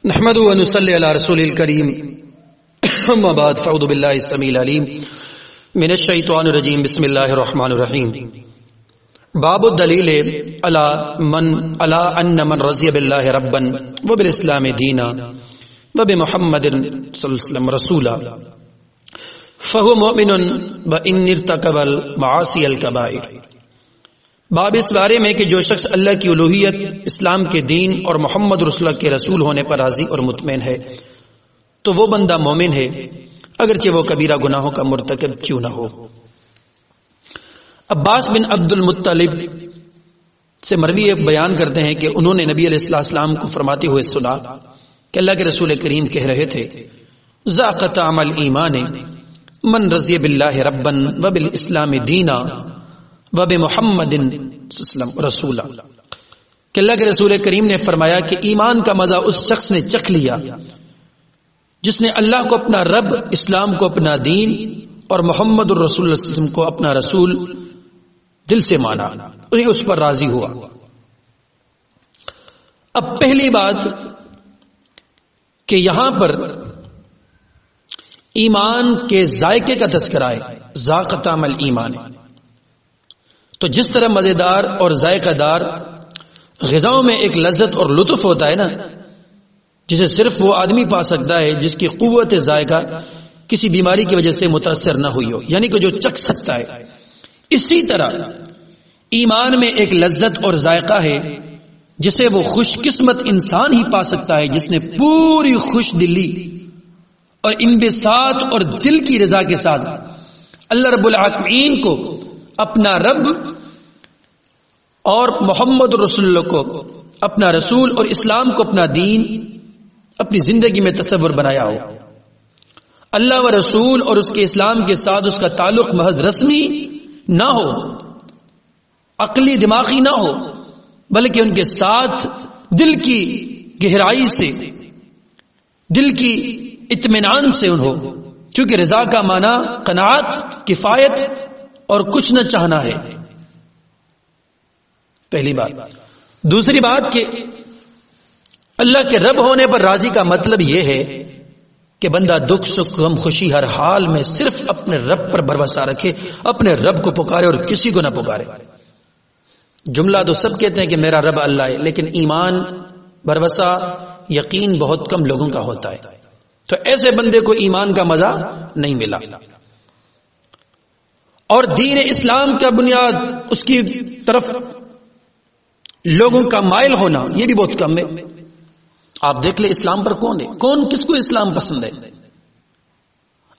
نحمد و نصلی علی رسول الکریم اما بعد فاعوذ باللہ السمیع العلیم من الشیطان الرجیم بسم اللہ الرحمن الرحیم باب الدلیل علی ان من رضی باللہ ربا وبالاسلام دینا وبمحمد صلی اللہ علیہ وسلم رسولا فهو مؤمن وان ارتكب المعاصی الکبائر۔ باب اس بارے میں کہ جو شخص اللہ کی الوہیت، اسلام کے دین اور محمد رسول اللہ کے رسول ہونے پر راضی اور مطمئن ہے تو وہ بندہ مومن ہے، اگرچہ وہ کبیرہ گناہوں کا مرتکب کیوں نہ ہو۔ عباس بن عبد المطلب سے مروی بیان کرتے ہیں کہ انہوں نے نبی علیہ السلام کو فرماتے ہوئے سنا کہ اللہ کے رسول کریم کہہ رہے تھے ذاق طعم الایمان من رضی باللہ ربا وبالاسلام دینا وبمحمد صلی اللہ علیہ وسلم رسولا، کہ اللہ کے رسول کریم نے فرمایا کہ ایمان کا مزہ اس شخص نے چکھ لیا جس نے اللہ کو اپنا رب، اسلام کو اپنا دین اور محمد الرسول اللہ صلی اللہ علیہ وسلم کو اپنا رسول دل سے مانا، اس پر راضی ہوا۔ اب پہلی بات کہ یہاں پر ایمان کے ذائقے کا تذکرہ ہے، ذاق طعم الایمان، تو جس طرح مزیدار اور ذائقہ دار غذاؤں میں ایک لذت اور لطف ہوتا ہے نا، جسے صرف وہ آدمی پا سکتا ہے جس کی قوت ذائقہ کسی بیماری کی وجہ سے متاثر نہ ہوئی ہو، یعنی کہ جو چکھ سکتا ہے، اسی طرح ایمان میں ایک لذت اور ذائقہ ہے جسے وہ خوش قسمت انسان ہی پا سکتا ہے جس نے پوری خوش دلی اور انبساط اور دل کی رضا کے ساتھ اللہ رب العالمین کو اپنا رب اور محمد رسول اللہ کو اپنا رسول اور اسلام کو اپنا دین اپنی زندگی میں تصور بنایا ہو۔ اللہ و رسول اور اس کے اسلام کے ساتھ اس کا تعلق محض رسمی نہ ہو، عقلی دماغی نہ ہو، بلکہ ان کے ساتھ دل کی گہرائی سے، دل کی اطمینان سے ہو، کیونکہ رضا کا معنی قناعت، کفایت اور کچھ نہ چاہنا ہے، پہلی بات۔ دوسری بات کہ اللہ کے رب ہونے پر راضی کا مطلب یہ ہے کہ بندہ دکھ سکھ غم خوشی ہر حال میں صرف اپنے رب پر بھروسہ رکھے، اپنے رب کو پکارے اور کسی کو نہ پکارے۔ جملہ تو سب کہتے ہیں کہ میرا رب اللہ ہے، لیکن ایمان، بھروسہ، یقین بہت کم لوگوں کا ہوتا ہے، تو ایسے بندے کو ایمان کا مزہ نہیں ملا۔ اور دین اسلام کا بنیاد، اس کی طرف لوگوں کا مائل ہونا، یہ بھی بہت کم ہے۔ آپ دیکھ لیں اسلام پر کون ہے، کون کس کو اسلام پسند ہے؟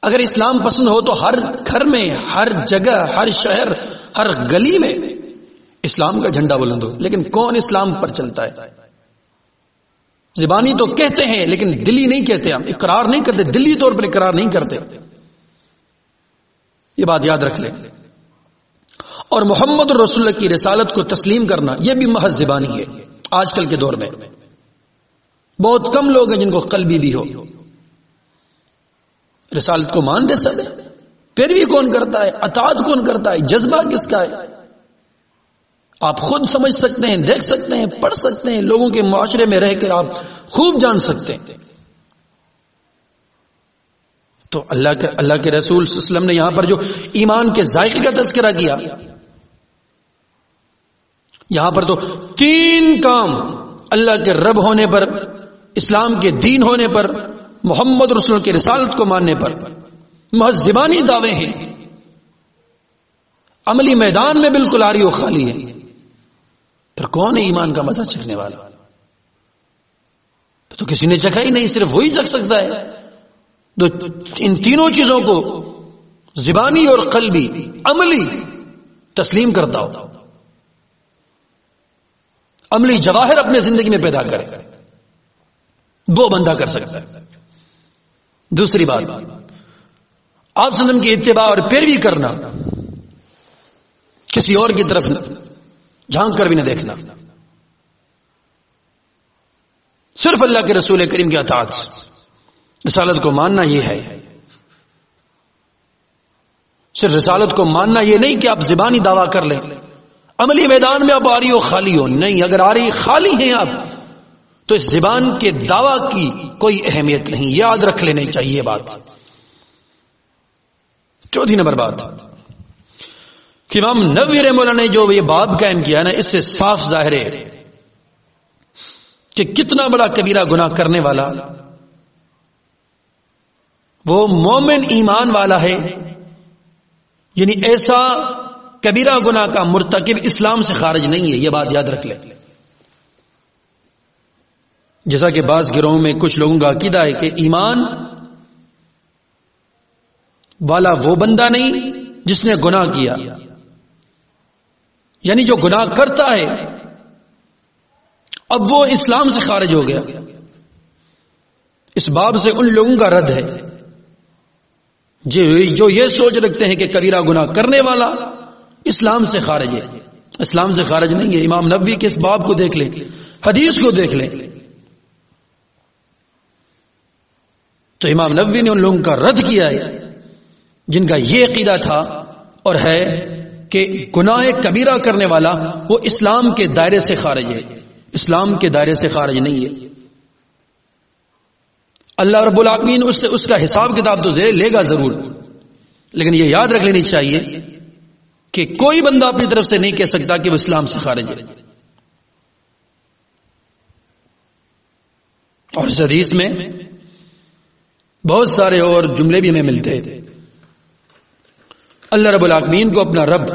اگر اسلام پسند ہو تو ہر گھر میں، ہر جگہ، ہر شہر، ہر گلی میں اسلام کا جھنڈا بلند ہو، لیکن کون اسلام پر چلتا ہے؟ زبانی تو کہتے ہیں لیکن دلی نہیں کہتے، ہم اقرار نہیں کرتے، دلی طور پر اقرار نہیں کرتے، یہ بات یاد رکھ لیں۔ اور محمد رسول اللہ کی رسالت کو تسلیم کرنا یہ بھی محض زبانی ہے۔ آج کل کے دور میں بہت کم لوگ ہیں جن کو قلبی بھی ہو، رسالت کو مانتے سب، پیروی کون کرتا ہے، اطاعت کون کرتا ہے، جذبہ کس کا ہے؟ آپ خود سمجھ سکتے ہیں، دیکھ سکتے ہیں، پڑھ سکتے ہیں، لوگوں کے معاشرے میں رہ کر آپ خوب جان سکتے ہیں۔ تو اللہ کے رسول صلی اللہ علیہ وسلم نے یہاں پر جو ایمان کے ذائقے کا تذکرہ کیا، یہاں پر تو تین کام اللہ کے رب ہونے پر، اسلام کے دین ہونے پر، محمد رسول کی رسالت کو ماننے پر محض زبانی دعوے ہیں، عملی میدان میں بالکل عاری و خالی ہیں۔ پھر کون ہے ایمان کا مزہ چکھنے والا؟ تو کسی نے چکھا ہی نہیں، صرف وہی چکھ سکتا ہے تو ان تینوں چیزوں کو زبانی اور قلبی، عملی تسلیم کرتا ہو، عملی جواہر اپنے زندگی میں پیدا کرے، وہ بندہ کر سکتا ہے۔ دوسری بات، آپ صلی اللہ علیہ وسلم کی اتباع اور پیروی کرنا، کسی اور کی طرف جھانک کر بھی نہ دیکھنا، صرف اللہ کے رسول کریم کی اطاعت، رسالت کو ماننا یہ ہے۔ صرف رسالت کو ماننا یہ نہیں کہ آپ زبانی دعویٰ کر لیں، عملی میدان میں آپ آری و خالی ہو، نہیں، اگر آری خالی ہیں آپ تو اس زبان کے دعویٰ کی کوئی اہمیت نہیں. یاد رکھ لینی چاہیے بات. چوتھی نمبر بات کہ امام نووی رحمہ اللہ نے جو یہ باب قائم کیا نا، اس سے صاف ظاہر ہے کہ کتنا بڑا کبیرہ گناہ کرنے والا وہ مومن ایمان والا ہے. یعنی ایسا کبیرہ گناہ کا مرتکب اسلام سے خارج نہیں ہے. یہ بات یاد رکھ لیں. جیسا کہ بعض گروہوں میں کچھ لوگوں کا عقیدہ ہے کہ ایمان والا وہ بندہ نہیں جس نے گناہ کیا، یعنی جو گناہ کرتا ہے اب وہ اسلام سے خارج ہو گیا. اس باب سے ان لوگوں کا رد ہے جو یہ سوچ رکھتے ہیں کہ کبیرہ گناہ کرنے والا اسلام سے خارج ہے. اسلام سے خارج نہیں ہے. امام نووی کے اس باب کو دیکھ لیں، حدیث کو دیکھ لیں. تو امام نووی نے ان لوگوں کا رد کیا ہے جن کا یہ عقیدہ تھا اور ہے کہ گناہ کبیرہ کرنے والا وہ اسلام کے دائرے سے خارج ہے. اسلام کے دائرے سے خارج نہیں ہے. اللہ رب العالمین اس کا حساب کتاب تو لے گا ضرور، لیکن یہ یاد رکھ لینی چاہیے کہ کوئی بندہ اپنی طرف سے نہیں کہہ سکتا کہ وہ اسلام سے خارج ہے. اور اس حدیث میں بہت سارے اور جملے بھی ہمیں ملتے ہیں. اللہ رب العالمین کو اپنا رب،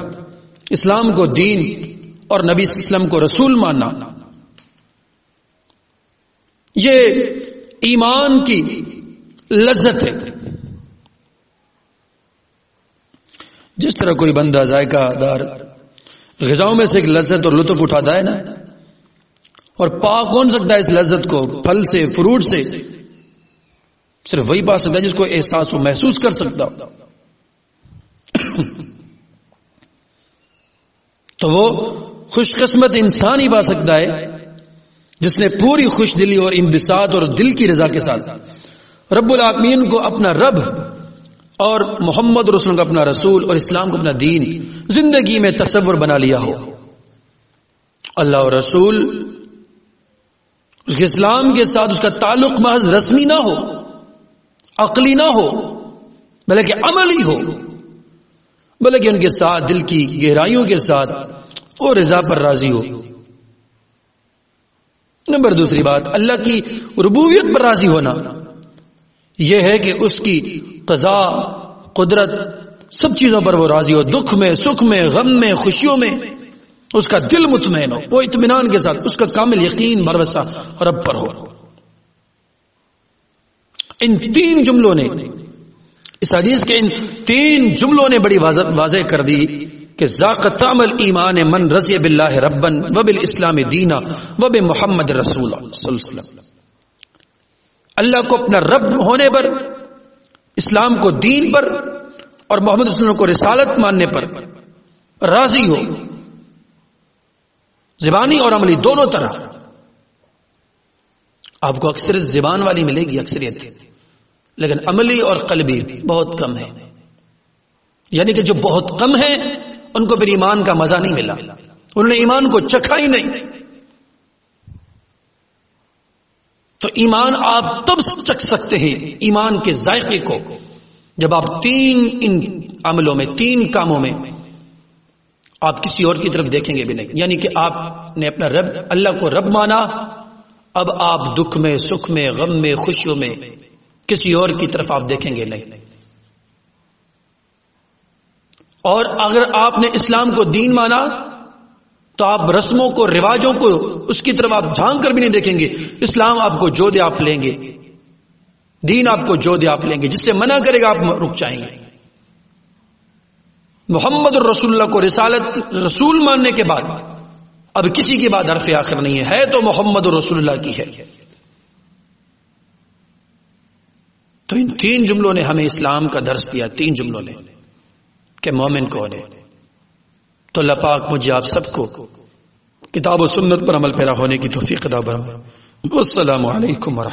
اسلام کو دین اور نبی صلی اللہ علیہ وسلم کو رسول ماننا، یہ ایمان کی لذت ہے. جس طرح کوئی بندہ ذائقہ دار غذاؤں میں سے ایک لذت اور لطف اٹھاتا ہے نا، اور پا کون سکتا ہے اس لذت کو؟ پھل سے، فروٹ سے صرف وہی پا سکتا ہے جس کو احساس و محسوس کر سکتا. تو وہ خوش قسمت انسان ہی پا سکتا ہے جس نے پوری خوش دلی اور انبساط اور دل کی رضا کے ساتھ رب العالمین کو اپنا رب اور محمد رسول کو اپنا رسول اور اسلام کو اپنا دین زندگی میں تصور بنا لیا ہو. اللہ اور رسول اس کے اسلام کے ساتھ اس کا تعلق محض رسمی نہ ہو، عقلی نہ ہو، بلکہ عملی ہو، بلکہ ان کے ساتھ دل کی گہرائیوں کے ساتھ وہ رضا پر راضی ہو. نمبر دوسری بات، اللہ کی ربوبیت پر راضی ہونا، یہ ہے کہ اس کی قضا، قدرت، سب چیزوں پر وہ راضی ہو. دکھ میں، سکھ میں، غم میں، خوشیوں میں اس کا دل مطمئن ہو، وہ اطمینان کے ساتھ اس کا کامل یقین بھروسہ رب پر ہو. ان تین جملوں نے، اس حدیث کے ان تین جملوں نے بڑی واضح کر دی کہ ذاق طعم الایمان من رضی باللہ ربا وبالاسلام دینا وبمحمد رسول صلی اللہ علیہ وسلم. اللہ کو اپنا رب ہونے پر، اسلام کو دین پر اور محمد رسول اللہ کو رسالت ماننے پر راضی ہو، زبانی اور عملی دونوں طرح. آپ کو اکثر زبان والی ملے گی اکثریت، لیکن عملی اور قلبی بہت کم ہے. یعنی کہ جو بہت کم ہے ان کو پھر ایمان کا مزہ نہیں ملا، انہوں نے ایمان کو چکھا ہی نہیں. تو ایمان آپ تب چکھ سکتے ہیں ایمان کے ذائقے کو جب آپ ان عملوں میں، تین کاموں میں آپ کسی اور کی طرف دیکھیں گے بھی نہیں. یعنی کہ آپ نے اپنا رب، اللہ کو رب مانا، اب آپ دکھ میں، سکھ میں، غم میں، خوشیوں میں کسی اور کی طرف آپ دیکھیں گے نہیں. اور اگر آپ نے اسلام کو دین مانا تو آپ رسموں کو، رواجوں کو، اس کی طرف آپ جھانک کر بھی نہیں دیکھیں گے. اسلام آپ کو جو دے آپ لیں گے، دین آپ کو جو دے آپ لیں گے، جس سے منع کرے گا آپ رک جائیں گے. محمد الرسول اللہ کو رسالت رسول ماننے کے بعد اب کسی کی بات حرف آخر نہیں ہے تو محمد الرسول اللہ کی ہے. تو ان تین جملوں نے ہمیں اسلام کا درس دیا، تین جملوں نے کہ مومن کون ہے. تو اللہ پاک مجھے آپ سب کو کتاب و سنت پر عمل پیرا ہونے کی توفیق عطا فرمائے. والسلام علیکم ورحمۃ اللہ.